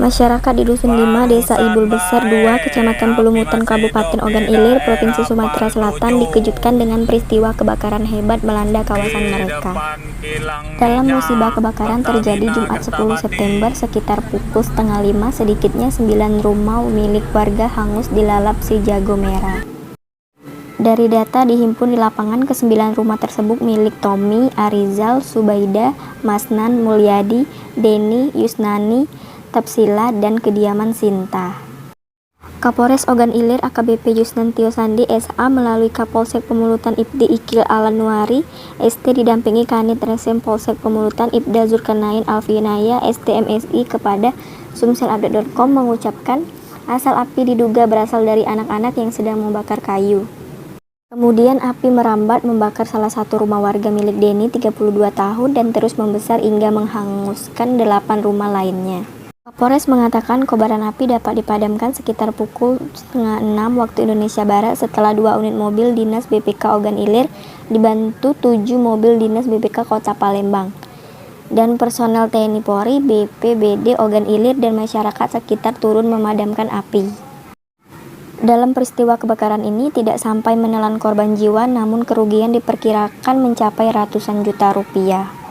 Masyarakat di Dusun 5, Desa Ibul Besar 2, Kecamatan Pelumutan, Kabupaten Ogan Ilir, Provinsi Sumatera Selatan dikejutkan dengan peristiwa kebakaran hebat melanda kawasan mereka. Dalam musibah kebakaran terjadi Jumat 10 September sekitar pukul setengah 5, sedikitnya 9 rumah milik warga hangus dilalap si jago merah. Dari data dihimpun di lapangan, ke-9 rumah tersebut milik Tommy, Arizal, Subaida, Masnan, Mulyadi, Deni, Yusnani, Tapsila, dan kediaman Sinta. Kapolres Ogan Ilir AKBP Yusnantio Sandi SA melalui Kapolsek Pemulutan Ibda Ikil Alanuari ST didampingi Kanit Resem Polsek Pemulutan Ibda Zulkarnain Alfinaya ST MSI kepada sumselupdate.com mengucapkan asal api diduga berasal dari anak-anak yang sedang membakar kayu. Kemudian api merambat membakar salah satu rumah warga milik Deni 32 tahun dan terus membesar hingga menghanguskan 8 rumah lainnya. Kapolres mengatakan kobaran api dapat dipadamkan sekitar pukul setengah 6 waktu Indonesia Barat setelah 2 unit mobil Dinas BPK Ogan Ilir dibantu 7 mobil Dinas BPK Kota Palembang dan personel TNI Polri, BPBD Ogan Ilir dan masyarakat sekitar turun memadamkan api. Dalam peristiwa kebakaran ini tidak sampai menelan korban jiwa, namun kerugian diperkirakan mencapai ratusan juta rupiah.